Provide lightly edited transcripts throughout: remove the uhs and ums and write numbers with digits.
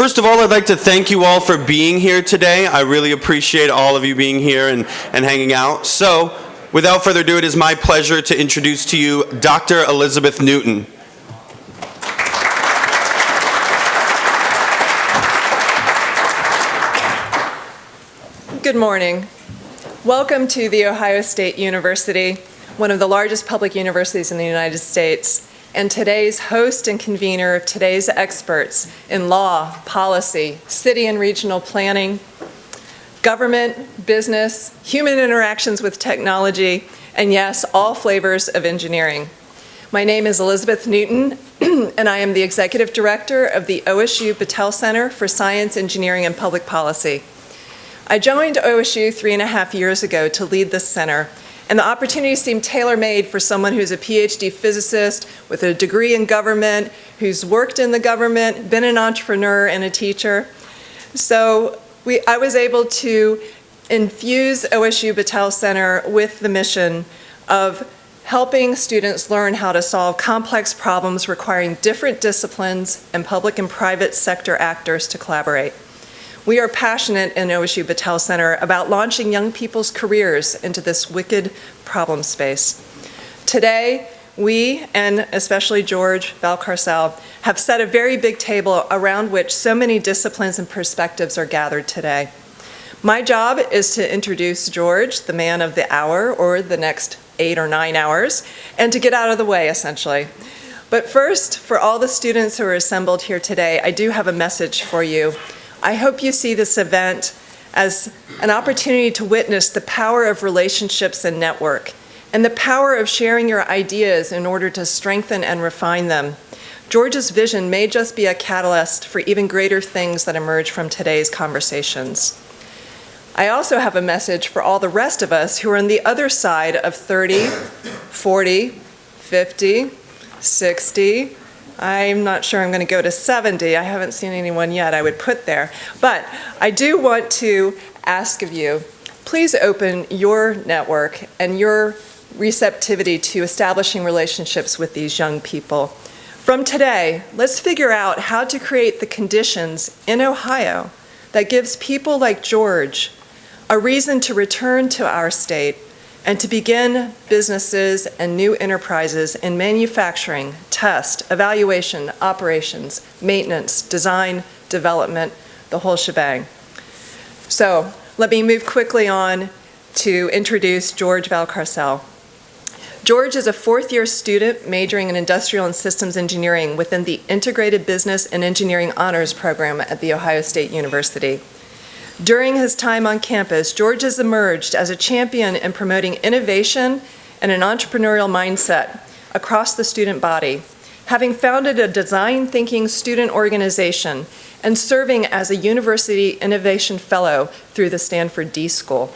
First of all, I'd like to thank you all for being here today. I really appreciate all of you being here and hanging out. So, without further ado, it is my pleasure to introduce to you Dr. Elizabeth Newton. Good morning. Welcome to The Ohio State University, one of the largest public universities in the United States, and today's host and convener of today's experts in law, policy, city and regional planning, government, business, human interactions with technology, and yes, all flavors of engineering. My name is Elizabeth Newton, and I am the Executive Director of the OSU Battelle Center for Science, Engineering, and Public Policy. I joined OSU 3.5 years ago to lead this center, and the opportunity seemed tailor-made for someone who's a PhD physicist with a degree in government, who's worked in the government, been an entrepreneur and a teacher. So I was able to infuse OSU Battelle Center with the mission of helping students learn how to solve complex problems requiring different disciplines and public and private sector actors to collaborate. We are passionate in OSU Battelle Center about launching young people's careers into this wicked problem space. Today, we, and especially George Valcarcel, have set a very big table around which so many disciplines and perspectives are gathered today. My job is to introduce George, the man of the hour, or the next 8 or 9 hours, and to get out of the way, essentially. But first, for all the students who are assembled here today, I do have a message for you. I hope you see this event as an opportunity to witness the power of relationships and network, and the power of sharing your ideas in order to strengthen and refine them. George's vision may just be a catalyst for even greater things that emerge from today's conversations. I also have a message for all the rest of us who are on the other side of 30, 40, 50, 60, I'm not sure I'm going to go to 70. I haven't seen anyone yet I would put there. But I do want to ask of you, please open your network and your receptivity to establishing relationships with these young people. From today, let's figure out how to create the conditions in Ohio that gives people like George a reason to return to our state and to begin businesses and new enterprises in manufacturing, test, evaluation, operations, maintenance, design, development, the whole shebang. So let me move quickly on to introduce George Valcarcel. George is a fourth-year student majoring in industrial and systems engineering within the Integrated Business and Engineering Honors Program at The Ohio State University. During his time on campus, George has emerged as a champion in promoting innovation and an entrepreneurial mindset across the student body, having founded a design thinking student organization and serving as a University Innovation Fellow through the Stanford D School.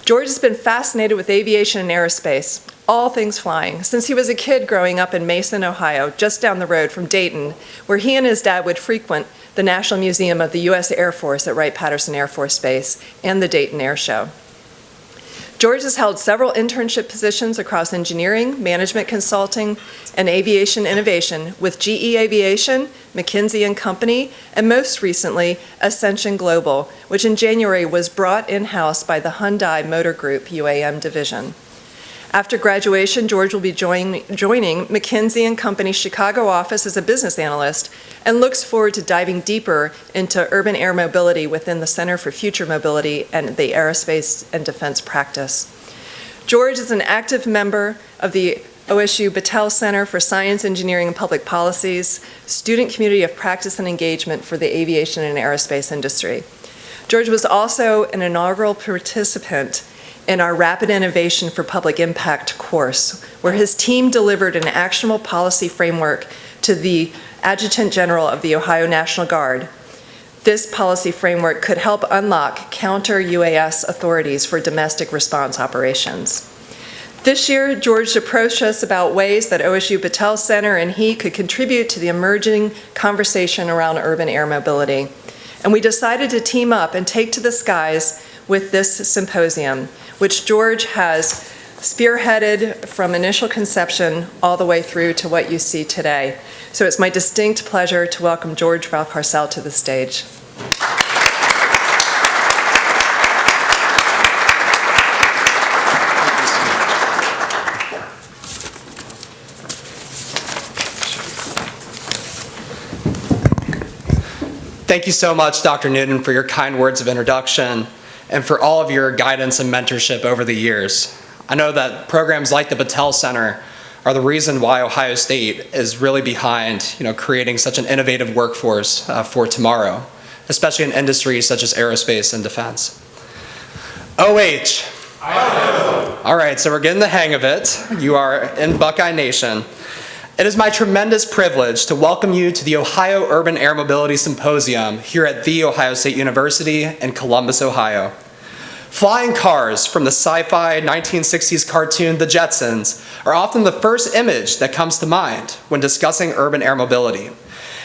George has been fascinated with aviation and aerospace, all things flying, since he was a kid growing up in Mason, Ohio, just down the road from Dayton, where he and his dad would frequent the National Museum of the U.S. Air Force at Wright-Patterson Air Force Base and the Dayton Air Show. George has held several internship positions across engineering, management consulting, and aviation innovation with GE Aviation, McKinsey & Company, and most recently, Ascension Global, which in January was brought in-house by the Hyundai Motor Group UAM division. After graduation, George will be joining McKinsey & Company's Chicago office as a business analyst and looks forward to diving deeper into urban air mobility within the Center for Future Mobility and the Aerospace and Defense practice. George is an active member of the OSU Battelle Center for Science, Engineering, and Public Policy's Student Community of Practice and Engagement for the aviation and aerospace industry. George was also an inaugural participant in our Rapid Innovation for Public Impact course, where his team delivered an actionable policy framework to the Adjutant General of the Ohio National Guard. This policy framework could help unlock counter-UAS authorities for domestic response operations. This year, George approached us about ways that OSU Battelle Center and he could contribute to the emerging conversation around urban air mobility. And we decided to team up and take to the skies with this symposium, which George has spearheaded from initial conception all the way through to what you see today. So it's my distinct pleasure to welcome George Valcarcel to the stage. Thank you so much, Dr. Newton, for your kind words of introduction and for all of your guidance and mentorship over the years. I know that programs like the Battelle Center are the reason why Ohio State is really behind creating such an innovative workforce for tomorrow, especially in industries such as aerospace and defense. OH. All right, so we're getting the hang of it. You are in Buckeye Nation. It is my tremendous privilege to welcome you to the Ohio Urban Air Mobility Symposium here at The Ohio State University in Columbus, Ohio. Flying cars from the sci-fi 1960s cartoon The Jetsons are often the first image that comes to mind when discussing urban air mobility,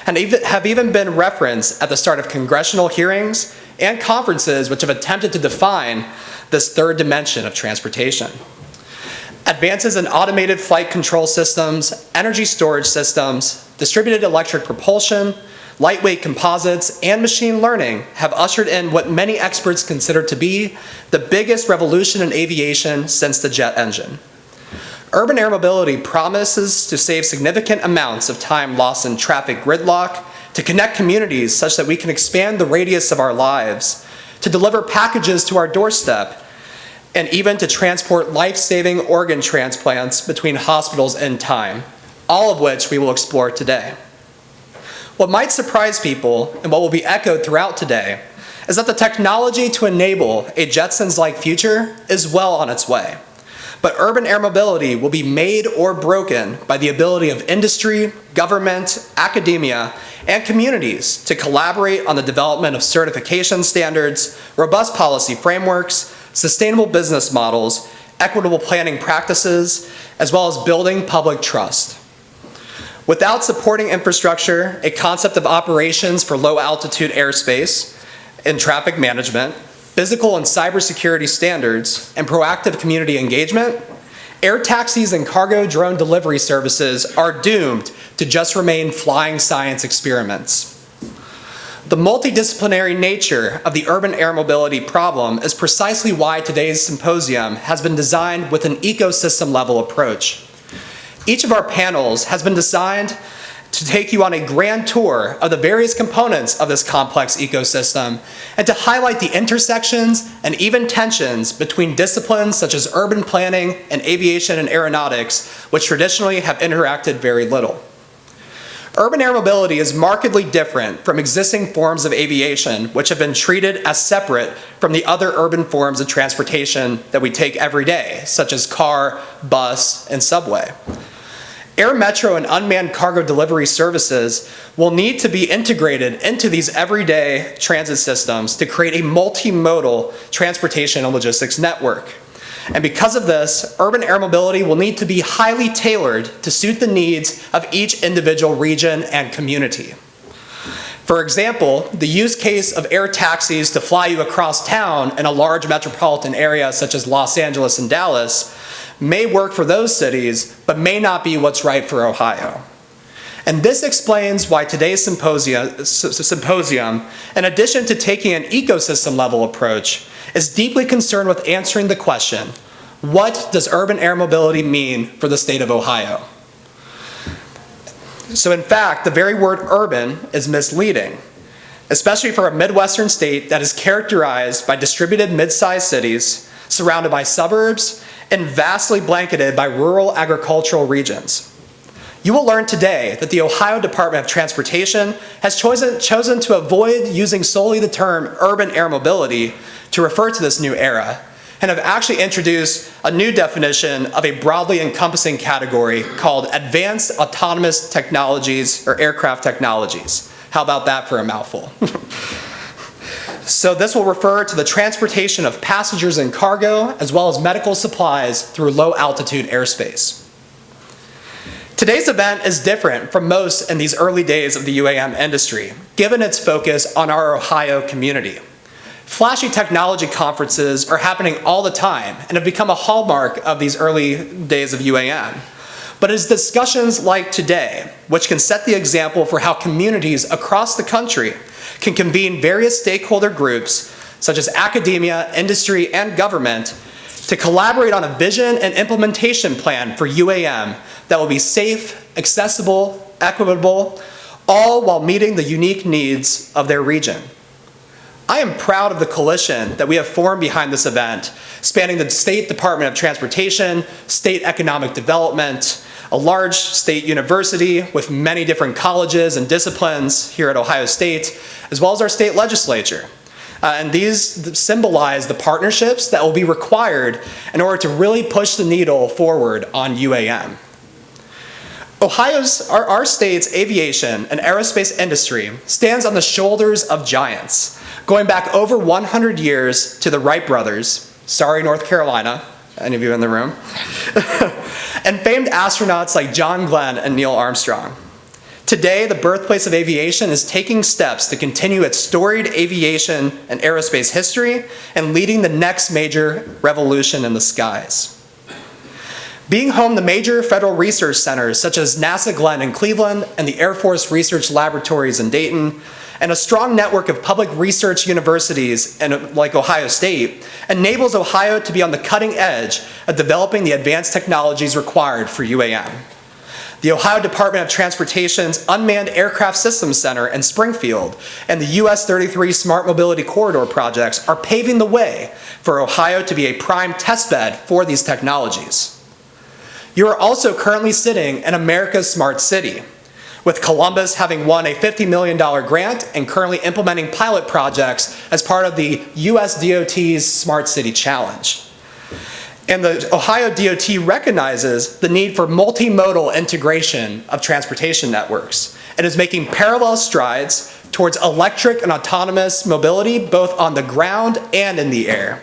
and have even been referenced at the start of congressional hearings and conferences which have attempted to define this third dimension of transportation. Advances in automated flight control systems, energy storage systems, distributed electric propulsion, lightweight composites, and machine learning have ushered in what many experts consider to be the biggest revolution in aviation since the jet engine. Urban air mobility promises to save significant amounts of time lost in traffic gridlock, to connect communities such that we can expand the radius of our lives, to deliver packages to our doorstep, and even to transport life-saving organ transplants between hospitals in time, all of which we will explore today. What might surprise people, and what will be echoed throughout today, is that the technology to enable a Jetsons-like future is well on its way. But urban air mobility will be made or broken by the ability of industry, government, academia, and communities to collaborate on the development of certification standards, robust policy frameworks, sustainable business models, equitable planning practices, as well as building public trust. Without supporting infrastructure, a concept of operations for low-altitude airspace and traffic management, physical and cybersecurity standards, and proactive community engagement, air taxis and cargo drone delivery services are doomed to just remain flying science experiments. The multidisciplinary nature of the urban air mobility problem is precisely why today's symposium has been designed with an ecosystem-level approach. Each of our panels has been designed to take you on a grand tour of the various components of this complex ecosystem and to highlight the intersections and even tensions between disciplines such as urban planning and aviation and aeronautics, which traditionally have interacted very little. Urban air mobility is markedly different from existing forms of aviation, which have been treated as separate from the other urban forms of transportation that we take every day, such as car, bus, and subway. Air metro and unmanned cargo delivery services will need to be integrated into these everyday transit systems to create a multimodal transportation and logistics network. And because of this, urban air mobility will need to be highly tailored to suit the needs of each individual region and community. For example, the use case of air taxis to fly you across town in a large metropolitan area such as Los Angeles and Dallas may work for those cities, but may not be what's right for Ohio. And this explains why today's symposium, in addition to taking an ecosystem-level approach, is deeply concerned with answering the question, what does urban air mobility mean for the state of Ohio? So in fact, the very word urban is misleading, especially for a Midwestern state that is characterized by distributed mid-sized cities, surrounded by suburbs, and vastly blanketed by rural agricultural regions. You will learn today that the Ohio Department of Transportation has chosen to avoid using solely the term urban air mobility to refer to this new era, and have actually introduced a new definition of a broadly encompassing category called advanced autonomous technologies or aircraft technologies. How about that for a mouthful? So this will refer to the transportation of passengers and cargo, as well as medical supplies through low altitude airspace. Today's event is different from most in these early days of the UAM industry, given its focus on our Ohio community. Flashy technology conferences are happening all the time and have become a hallmark of these early days of UAM. But it's discussions like today which can set the example for how communities across the country can convene various stakeholder groups, such as academia, industry, and government, to collaborate on a vision and implementation plan for UAM that will be safe, accessible, equitable, all while meeting the unique needs of their region. I am proud of the coalition that we have formed behind this event, spanning the State Department of Transportation, State Economic Development, a large state university with many different colleges and disciplines here at Ohio State, as well as our state legislature. And these symbolize the partnerships that will be required in order to really push the needle forward on UAM. Our state's aviation and aerospace industry stands on the shoulders of giants, going back over 100 years to the Wright brothers, sorry North Carolina, any of you in the room, and famed astronauts like John Glenn and Neil Armstrong. Today, the birthplace of aviation is taking steps to continue its storied aviation and aerospace history and leading the next major revolution in the skies. Being home to major federal research centers such as NASA Glenn in Cleveland and the Air Force Research Laboratories in Dayton, and a strong network of public research universities like Ohio State, enables Ohio to be on the cutting edge of developing the advanced technologies required for UAM. The Ohio Department of Transportation's Unmanned Aircraft Systems Center in Springfield and the US 33 Smart Mobility Corridor projects are paving the way for Ohio to be a prime testbed for these technologies. You are also currently sitting in America's smart city, with Columbus having won a $50 million grant and currently implementing pilot projects as part of the US DOT's Smart City Challenge. And the Ohio DOT recognizes the need for multimodal integration of transportation networks and is making parallel strides towards electric and autonomous mobility both on the ground and in the air.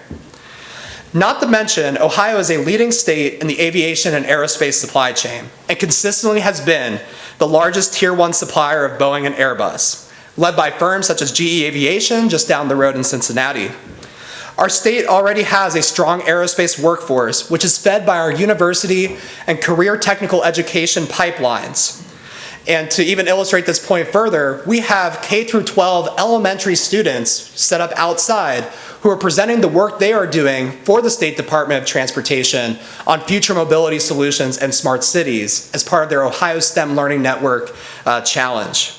Not to mention, Ohio is a leading state in the aviation and aerospace supply chain and consistently has been the largest Tier 1 supplier of Boeing and Airbus, led by firms such as GE Aviation just down the road in Cincinnati. Our state already has a strong aerospace workforce, which is fed by our university and career technical education pipelines. And to even illustrate this point further, we have K through 12 elementary students set up outside who are presenting the work they are doing for the State Department of Transportation on future mobility solutions and smart cities as part of their Ohio STEM Learning Network challenge.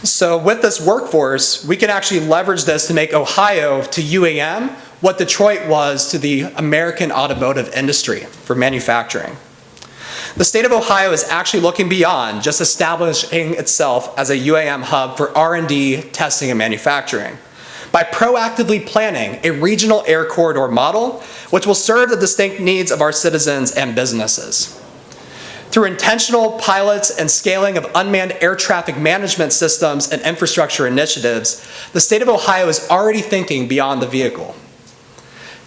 So with this workforce, we can actually leverage this to make Ohio to UAM what Detroit was to the American automotive industry for manufacturing. The state of Ohio is actually looking beyond just establishing itself as a UAM hub for R&D, testing, and manufacturing by proactively planning a regional air corridor model which will serve the distinct needs of our citizens and businesses. Through intentional pilots and scaling of unmanned air traffic management systems and infrastructure initiatives, the state of Ohio is already thinking beyond the vehicle.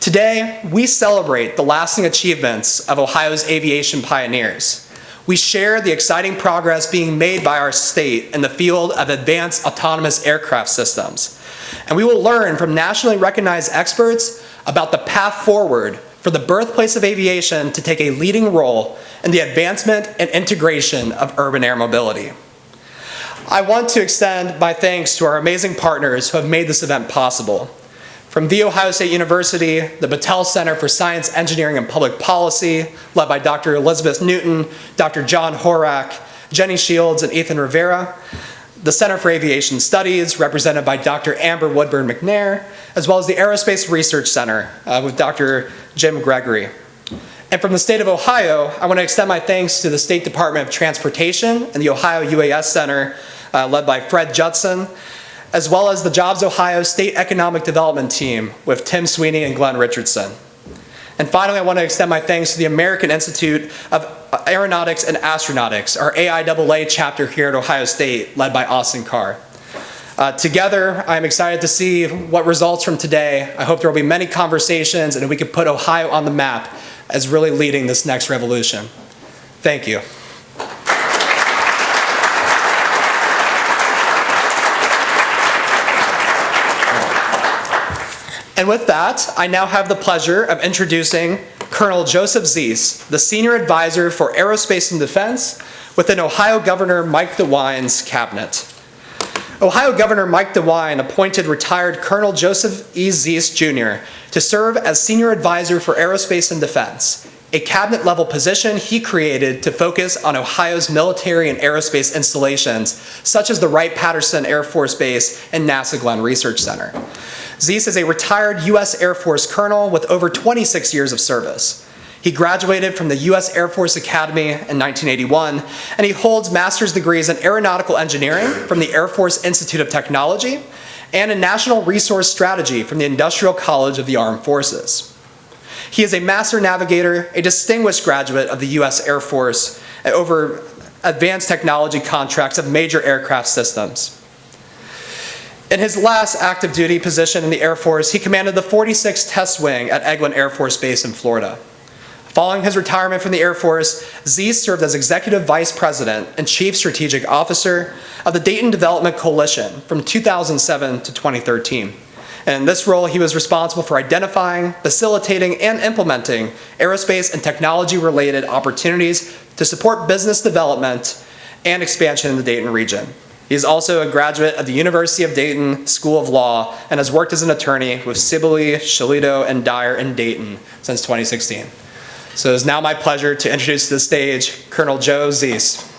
Today, we celebrate the lasting achievements of Ohio's aviation pioneers. We share the exciting progress being made by our state in the field of advanced autonomous aircraft systems. And we will learn from nationally recognized experts about the path forward for the birthplace of aviation to take a leading role in the advancement and integration of urban air mobility. I want to extend my thanks to our amazing partners who have made this event possible. From The Ohio State University, the Battelle Center for Science, Engineering, and Public Policy, led by Dr. Elizabeth Newton, Dr. John Horak, Jenny Shields, and Ethan Rivera, the Center for Aviation Studies, represented by Dr. Amber Woodburn McNair, as well as the Aerospace Research Center with Dr. Jim Gregory. And from the state of Ohio, I want to extend my thanks to the State Department of Transportation and the Ohio UAS Center, led by Fred Judson, as well as the Jobs Ohio State Economic Development Team with Tim Sweeney and Glenn Richardson. And finally, I want to extend my thanks to the American Institute of Aeronautics and Astronautics, our AIAA chapter here at Ohio State, led by Austin Carr. Together, I'm excited to see what results from today. I hope there will be many conversations and that we can put Ohio on the map as really leading this next revolution. Thank you. And with that, I now have the pleasure of introducing Colonel Joseph Zies, the Senior Advisor for Aerospace and Defense within Ohio Governor Mike DeWine's cabinet. Ohio Governor Mike DeWine appointed retired Colonel Joseph E. Zies Jr. to serve as Senior Advisor for Aerospace and Defense, a cabinet-level position he created to focus on Ohio's military and aerospace installations, such as the Wright-Patterson Air Force Base and NASA Glenn Research Center. Zies is a retired U.S. Air Force colonel with over 26 years of service. He graduated from the U.S. Air Force Academy in 1981, and he holds master's degrees in aeronautical engineering from the Air Force Institute of Technology and in national resource strategy from the Industrial College of the Armed Forces. He is a master navigator, a distinguished graduate of the U.S. Air Force, over advanced technology contracts of major aircraft systems. In his last active duty position in the Air Force, he commanded the 46th Test Wing at Eglin Air Force Base in Florida. Following his retirement from the Air Force, Zies served as Executive Vice President and Chief Strategic Officer of the Dayton Development Coalition from 2007 to 2013. And in this role, he was responsible for identifying, facilitating, and implementing aerospace and technology-related opportunities to support business development and expansion in the Dayton region. He is also a graduate of the University of Dayton School of Law and has worked as an attorney with Sibley, Shalito, and Dyer in Dayton since 2016. So it is now my pleasure to introduce to the stage Colonel Joe Zies.